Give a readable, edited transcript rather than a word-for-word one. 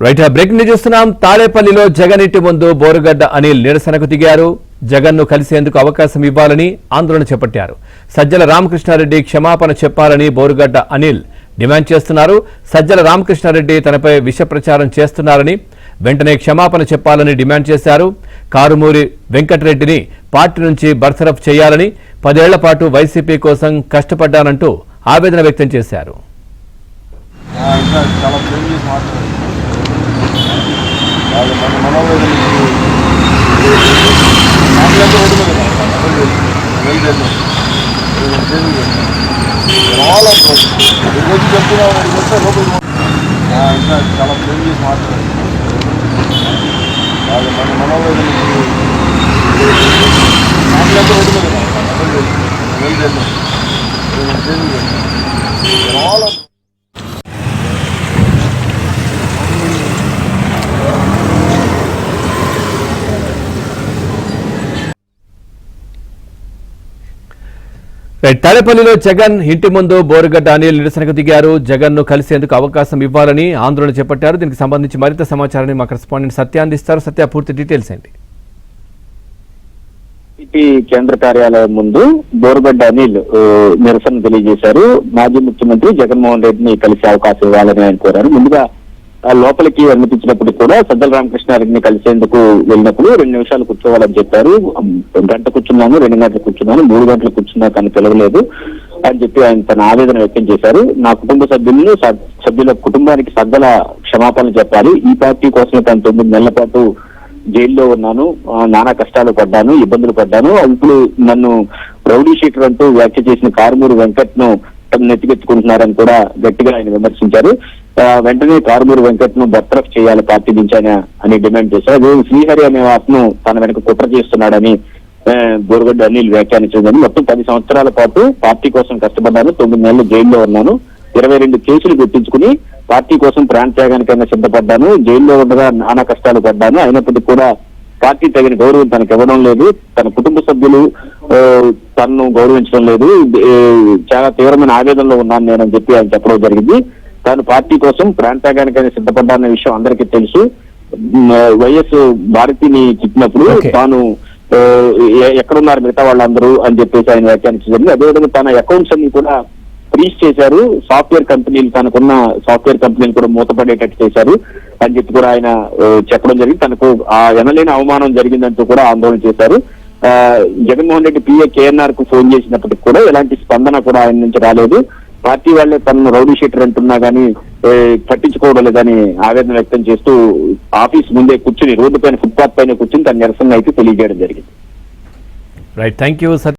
Right breaking news చూస్తున్నాం. తాడేపల్లిలో జగన్ ఇంటి ముందు బోరుగడ్డ అనిల్ నిరసనకు దిగారు. జగన్ ను కలిసేందుకు అవకాశం ఇవ్వాలని ఆందోళన చేపట్టారు. సజ్జల రామకృష్ణారెడ్డి క్షమాపణ చెప్పాలని బోరుగడ్డ అనిల్ డిమాండ్ చేస్తున్నారు. సజ్జల రామకృష్ణారెడ్డి తనపై విష ప్రచారం చేస్తున్నారని, వెంటనే క్షమాపణ చెప్పాలని డిమాండ్ చేశారు. కారుమూరి వెంకటరెడ్డిని పార్టీ నుంచి బర్తరఫ్ చేయాలని, 10 ఏళ్ల పాటు వైసీపీ కోసం కష్టపడ్డానంటూ ఆవేదన వ్యక్తం చేశారు. తాడేపల్లిలో జగన్ ఇంటి ముందు బోరుగడ్డ అనిల్ నిరసనకు దిగారు. జగన్ ను కలిసేందుకు అవకాశం ఇవ్వాలని ఆందోళన చేపట్టారు. దీనికి సంబంధించి మరింత సమాచారాన్ని మా కరెస్పాండెంట్ సత్య అందిస్తారు. సత్య, పూర్తి డీటెయిల్స్ ఏంటి? టీడీపీ కేంద్ర కార్యాలయం ముందు బోరుగడ్డ అనిల్ నిరసన తెలియజేశారు. మాజీ ముఖ్యమంత్రి జగన్మోహన్ రెడ్డిని కలిసే అవకాశం ఇవ్వాలని ఆయన కోరారు. ముందుగా లోపలికి అనుమతించినప్పుడు కూడా సజ్జల రామకృష్ణారెడ్డిని కలిసేందుకు వెళ్ళినప్పుడు 2 నిమిషాలు కూర్చోవాలని చెప్పారు. గంట కూర్చున్నాను, 2 గంటలు కూర్చున్నాను, 3 గంటలు కూర్చున్నా కానీ పిలవలేదు అని చెప్పి ఆయన తన ఆవేదన వ్యక్తం చేశారు. నా కుటుంబ సభ్యుల కుటుంబానికి సజ్జల క్షమాపణలు చెప్పాలి. ఈ పార్టీ కోసమే తను 9 నెలల పాటు జైల్లో ఉన్నాను, నానా కష్టాలు పడ్డాను, ఇబ్బందులు పడ్డాను. ఇప్పుడు నన్ను రౌడీ షీటర్ అంటూ వ్యాఖ్య చేసిన కారుమూరి వెంకట్ ను నెత్తికెత్తుకుంటున్నారని కూడా గట్టిగా ఆయన విమర్శించారు. వెంటనే కారుమూరి వెంకట్ ను బర్తరఫ్ చేయాలి పార్టీ నుంచి అని డిమాండ్ చేశారు. అదే శ్రీహరి అనే వాసును తన వెనక కుట్ర చేస్తున్నాడని బోరుగడ్డ అనిల్ వ్యాఖ్యానించిందని. మొత్తం 10 సంవత్సరాల పాటు పార్టీ కోసం కష్టపడ్డాను, 9 నెలలు జైల్లో ఉన్నాను, 22 కేసులు గుర్తించుకుని పార్టీ కోసం ప్రాణత్యాగానికైనా సిద్ధపడ్డాను, జైల్లో ఉండగా నానా కష్టాలు పడ్డాను. అయినప్పటికీ కూడా పార్టీ తగిన గౌరవం తనకు ఇవ్వడం లేదు, తన కుటుంబ సభ్యులు తనను గౌరవించడం లేదు, చాలా తీవ్రమైన ఆవేదనలో ఉన్నాను నేనని చెప్పి ఆయన చెప్పడం జరిగింది. తాను పార్టీ కోసం ప్రాణత్యాగానికైనా సిద్ధపడ్డాన్న విషయం అందరికీ తెలుసు. వైఎస్ భారతిని చెప్పినప్పుడు తాను ఎక్కడున్నారు మిగతా వాళ్ళందరూ అని చెప్పేసి ఆయన వ్యాఖ్యానించడం. అదేవిధంగా తన అకౌంట్స్ అన్ని కూడా ఫ్రీజ్ చేశారు, సాఫ్ట్వేర్ కంపెనీలు తనకున్న సాఫ్ట్వేర్ కంపెనీలు కూడా మూతపడేటట్టు చేశారు అని చెప్పి కూడా ఆయన చెప్పడం జరిగింది. తనకు ఆ ఎనలేని అవమానం జరిగిందంటూ కూడా ఆందోళన చేశారు. జగన్మోహన్ రెడ్డి పిఏ కేఎన్ఆర్ కు ఫోన్ చేసినప్పటికి కూడా ఎలాంటి స్పందన కూడా ఆయన నుంచి రాలేదు. పార్టీ వాళ్ళే తనను రౌడీ షీటర్ అంటున్నా గానీ పట్టించుకోవడం లేదని ఆవేదన వ్యక్తం చేస్తూ ఆఫీస్ ముందే కూర్చుని, రోడ్డు పైన, ఫుట్పాత్ పైన కూర్చుని తన నిరసన అయితే తెలియజేయడం జరిగింది. Right, thank you.